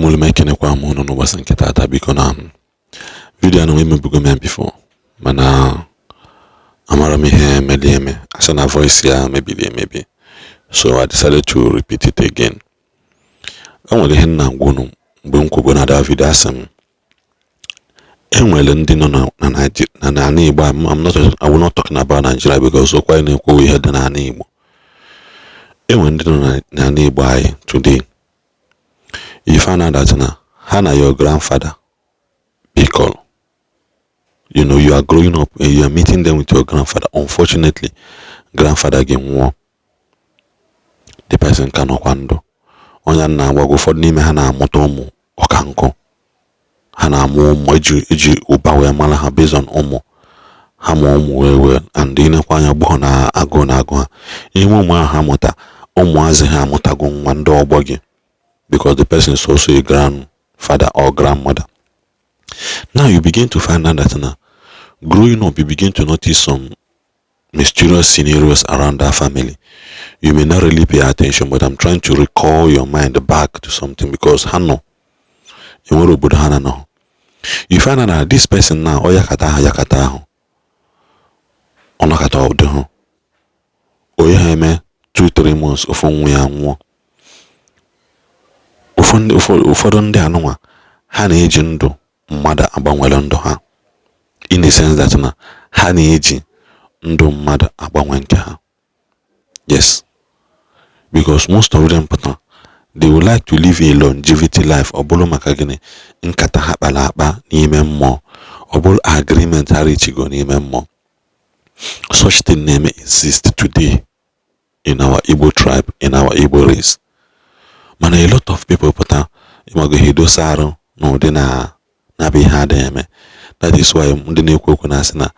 Umul making a quamono no wasn't ketata because video no women bugomen before. Mana Amarami here medieme as an voice here maybe. So I decided to repeat it again. I want to hen na gunu bunko na David Asam. Enwele ndi no na Nigeria na Igbo. I will not talking about Nigeria because so quite we had na Igbo. Enwele ndi no na Igbo today. You find out that na Hana your grandfather because you know you are growing up and you are meeting them with your grandfather. Unfortunately, grandfather game war. The person cannot handle. Onya na wago for n'ime ha na amuta ụmụ ọkankọ. Ha na amụ ụmụ eji ụba wee mara ha based on ụmụ. Ha mụ ụmụ well and inekwa anya gbọ na agụ ha. Ihe ụmụ ahụ ha mụta ụmụazị ha amụtago nwa ndị ọgbọ gị because the person is also a grandfather or grandmother. Now you begin to find out that now growing up you begin to notice some mysterious scenarios around that family. You may not really pay attention, but I'm trying to recall your mind back to something because Hano, you find out that this person now, yakata, onakata odeho, oyaheme 2-3 months of onwe anwo. Ụfọdụ ndị anụnwa ha na-eji ndụ mmadụ agbanwere ndụ ha. In the sense that na ha na-eji ndụ mmadụ agbanwe nke ha. Yes. Because most of them they would like to live a longevity life. Obolo makagene nkata ha kpala akpa n'ime mmụọ. Obolo agreement ha rechigo n'ime mmụọ. Such thing name exist today in our Igbo tribe, in our Igbo race. Man, a lot of people imago hidosa arụ n'ụdị na be ha eme. That is why ndị na-ekwu okwu na-asị na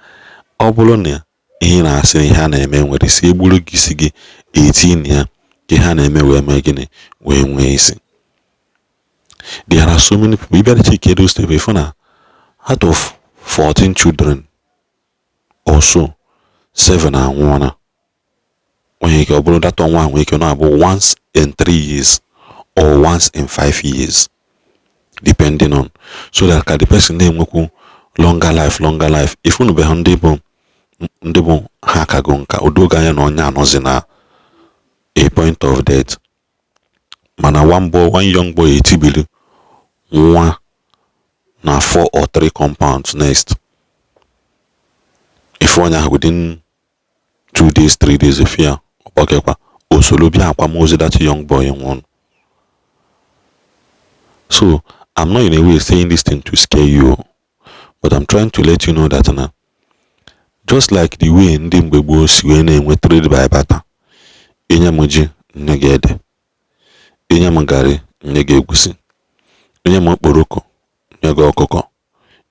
ọ bụrụ na ihe na-asị na ihe a na-eme nwere isi egburu gị isi gị 18 ya ka ha na-eme wee mee gịnị wee nwee isi. There are so many people. You better check those things. Out of 14 children or so, 7 are one. When you go below that one, we can have once in 3 years or once in 5 years, depending on. So that the person name will longer life. If you be Ndigbo hakago nka odoga ya na onya anozi na a point of death. Mana one young boy etibili nwa na 4 or 3 compounds next. If onya within 2 days, 3 days if ya obakekwa osolobi akwamozi that young boy in one. So I'm not in a way saying this thing to scare you, but I'm trying to let you know that na just like the way ndị mgbe gboo si wee na-enwe trade by barter. Enye m ji nye gị ede, enye m garị nye gị egusi, enye m okporoko nye gị ọkụkọ,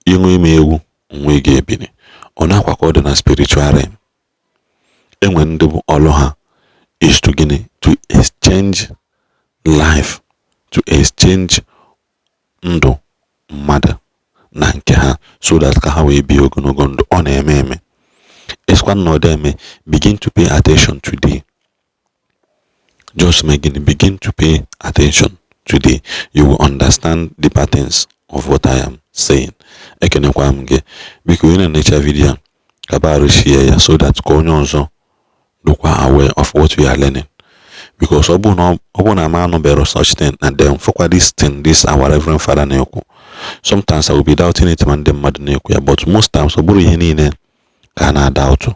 ịṅụ ime ewu nwe gị ebini. Ọ na-akwakọ dị na spiritual realm. Enwe ndị bụ ọlụ ha is to to exchange life, to exchange ndụ mmadụ na nke ha so that ka ha wee bi ogologo ndụ. Ọ na-eme it's one of them. Begin to pay attention today. Just begin to pay attention today. You will understand the patterns of what I am saying. Because in nature video share so that konyo look aware of what we are learning. Because obuna man no such thing and then for this our Reverend Father Neoku. Sometimes I will be doubting it man them mad Neoku, but most times oburu hinine kana doubt.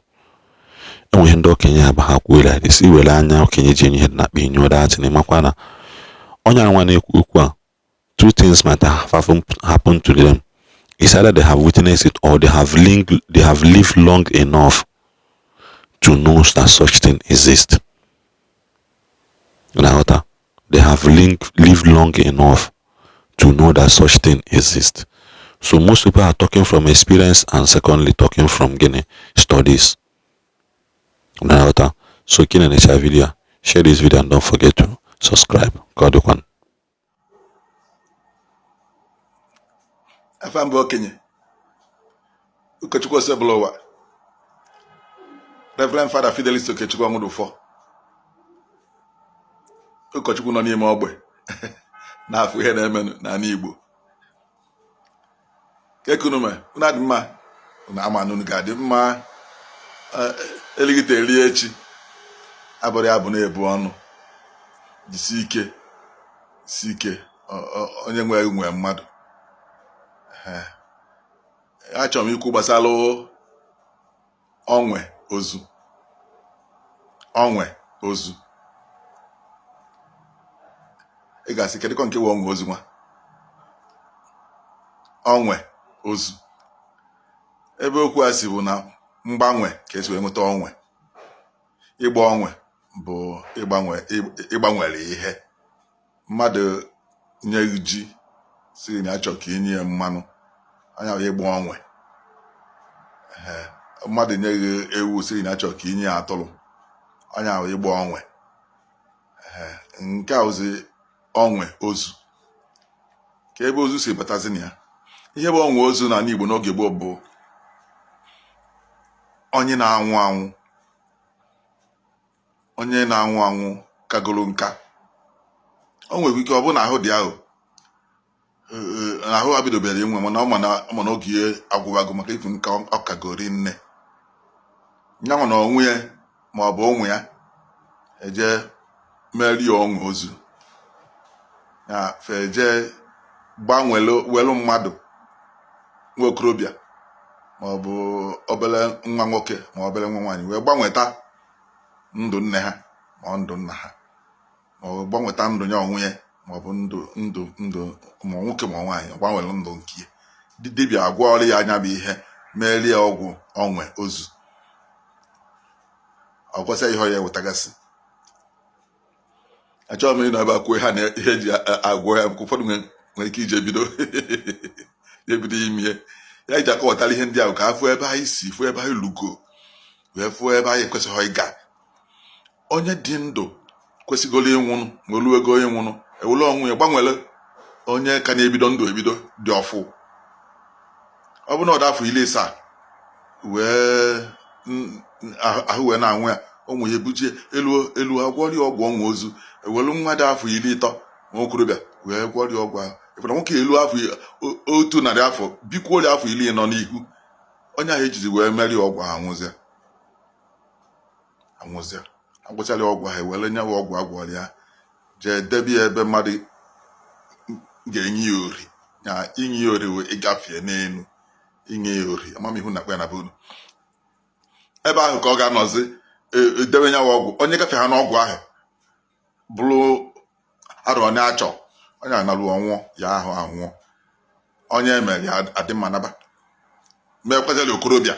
And we ndo Kenya about like this. Will anya Kenya Jenny had not been your that in Makwana. Onya one ukwa. 2 things might have happened to them. It's either they have witnessed it or they have lived long enough to know that such thing exists. They have lived long enough to know that such thing exists. So most people are talking from experience and secondly talking from studies. So in the video, share this video and don't forget to subscribe. God one. Afambo Okenye Ukechukwu Osebolowa Reverend Father Fidelis Okechukwu Amudufo Ukechukwu nọ n'ime ogbe na-afụ ihe na-eme n'ala Igbo. Kekunume unu adị mma na ama unu ga-adị mma. Eligite rie echi abụrụ ya bụ na-ebu ọnụ. Jisi ike onye nwe mmadụ. Achọrọ m ikwu gbasara Onwe Ozu. Onwe Ozu. Ị ga-asị kedụ nke Onwe Ozu nwa? Onwe Ozu. Ebe okwu a si bụ na mgbanwe ka esi wee nweta onwe. Ịgba onwe bụ ịgbanwere ihe. Mmadụ nye ji si na achọ ka inye ya mmanụ, anya bụ ịgba onwe. Mmadụ nye gị ewu si na achọ ka inye ya atụrụ, anya bụ ịgba onwe. Nke a ozi Onwe Ozu. Ka ebe ozu si batazi na ya. Ihe bụ Onwe Ozu n'ala Igbo n'oge gboo bụ onye na-anwụ anwụ. Onye na-anwụ anwụ kagoro nka. O nwere ike ọ bụ na ahụ dị ahụ, ahụ abidobere inwe, mana ọ ma na oge agwụwago maka ifu nka ọ kagori nne. Nyanwa na onwe ya ma ọ bụ ụmụ ya eje merie Onwe Ozu. Ya feje welu mmadụ nwa okorobịa ma ọ bụ obere nwa nwoke ma obere nwa nwaanyị wee gbanweta ndụ nne ha ma ọ ndụ nna ha, ma ọ gbanweta ndụ ya onwe ya ma ọ bụ ndụ ma nwoke ma nwaanyị, ọ gbanwere ndụ nke ya. Dibịa agwọ ọrụ ya anya bụ ihe merie ọgwụ Onwe Ozu. Ọ gwasịa ihe ọ ya ewetagasị. Achọghị m ịnọ ebe akwuo ha na ihe ji agwọ ya, nke ụfọdụ nwere ike ije ebido ime ya iji akọwatara ihe ndị ahụ ka afụ ebe anyị si, fụ ebe anyị lugo, wee fụ ebe anyị ekwesịghị ịga. Onye dị ndụ kwesịgoro ịnwụnụ ma olu ego onye nwụnụ ewere ọnwụ ya gbanwere onye ka na-ebido ndụ ebido dị ọfụ. Ọ bụ na ọ dị afọ 70 wee ahụ wee na-anwụ ya, ụmụ ya ebujie elu agwọrị ọgwụ Onwe Ozu. Ewelu nwa dị afọ 30 nwa okorobịa wee gwọrị ọgwụ ahụ. Ịfụna nwoke elu afọ 100 afọ bikwuo afọ 10 nọ n'ihu. Onye ahụ ejizi wee merie ọgwụ ahụ anwụzịa. Agwụcharị ọgwụ ahụ ewere nyawa ọgwụ agwọrị ya jee debe ya ebe mmadụ ga-enye ya ori. Ya inye ya ori wee ịgafee n'elu inye ya ori. Amamihu na akpa ya na be unu. Ebe ahụ ka ọ ga-anọzi edebe nyawa ọgwụ. Onye gafee ha n'ọgwụ ahụ bụrụ arụ onye achọ, onye analụ ọnwụọ ya ahụ anwụọ. Onye emere ya adị mma naba. Mekwazịrị okorobịa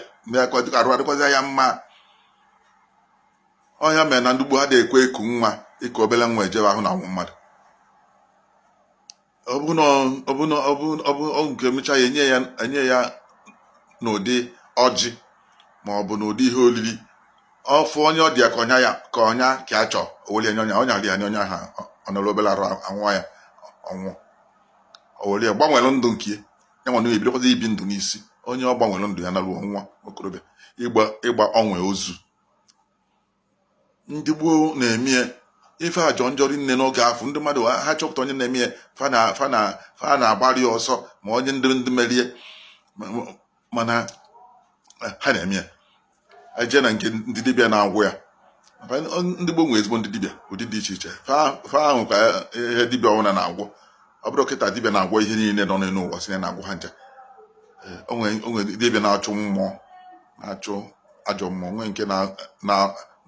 arụ adịkwazị ya mma. Onye mere na Ndigbo ha na-ekwe eku nwa, ịkụ obere nwa ejebe ahụ na anwụ mmadụ. Ọ bụ nke mecha ya enye ya n'ụdị ọjị ma ọ bụ n'ụdị ihe olili. Ọfụ onye ọ dị ya ka ọnya ka a chọọ oweli anya ọnya ri anya onye ahụ ọ nọrọ obere arụ anwụọ ya ọnwụ. Oweli gbanwere ndụ nke ya nwa na ebidokwazi ibi ndụ n'isi. Onye ọ gbanwere ndụ ya na ruo nwa okorobịa ịgba Onwe Ozu. Ndị gboo na-eme ife ajọ njọrị nne n'oge afọ. Ndị mmadụ ha chọpụta onye na-eme fa na-agbari ọsọ ma onye ndị merie, mana ha na-eme eje na nke ndị dibịa na-agwụ ya. Ndị gboo nwere ezigbo ndị dibịa ụdị dị iche iche. Fa ahụ ka ihe dibịa ọbụla na-agwọ. Ọ bụrụ kịta dibịa na-agwọ ihe niile nọ n'elu ụwa si na na-agwụ ha ncha. Onwe dibịa na-achụ mmụọ, na-achụ ajọ mmụọ. Nwee nke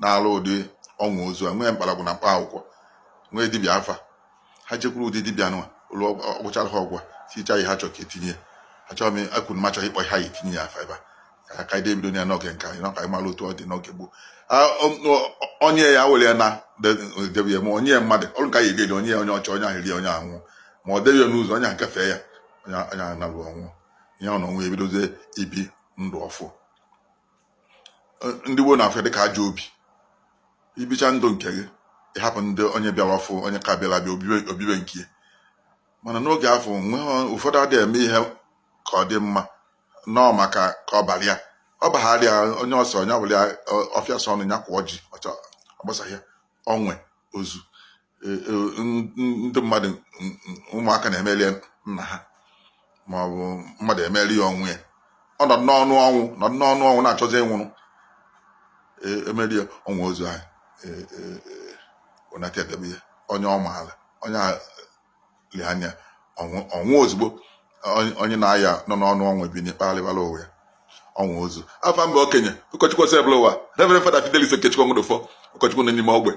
na-alụ ụdị Onwe Ozu a, nwee mkparagwụ na mkpa akwụkwọ, nwee dibịa afa. Ha jekwuru ụdị dibịa nwa ọgwụchara ha ọgwụ ticha ihe ha chọrọ ka etinye. Achọghị m akwuru m achọghị ịkpọ ha ya etinye ya afa ebe a ka anyị ebido ya n'oge nke anyị ka anyị mara otu ọ dị n'oge gboo. Onye ya were ya na debe ya ma onye mmadụ ọrụ ka ya egeli onye ọchọ onye ahụ rie onye anwụ, ma ọ debe ya n'ụzọ onye ahụ gafee ya onye ahụ na-alụ ọnwụ. Ihe ọ na onwe ebidozie ibi ndụ ọfụ. Ndị gboo na-afọ dị ka ajọ obi. Ibicha ndụ nke gị ịhapụ ndị onye bịara ọfụ, onye ka bịara bịa obibe nke ya. Mana n'oge afọ ụfọdụ adịghị eme ihe ka ọ dị mma nọọ maka ka ọ bara ya. Ọ bagharịa onye ọsọ onye ọbụla ọfịa sọ ọnụ ya kwa ọjị ọgbasahịa Onwe Ozu. ndị mmadụ ụmụaka na-emeli nna ha maọbụ mmadụ emeli ya onwe ya ọ nọ n'ọnụ ọnwụ na-achọzi ịnwụrụ emeli ya Onwe Ozu anyị onata edebe ya onye ọmaala onye li anya ọnwụ ozugbo onye na-aya nọ n'ọnụ ọnwụ ebinye kpagharịbara ụwa ya Onwe Ozu afa mba okenye ụkọchukwu Osebụla ụwa Reverend Fada Fidelis Okechukwu Onwudufọ ụkọchukwu nọ n'ime ogbe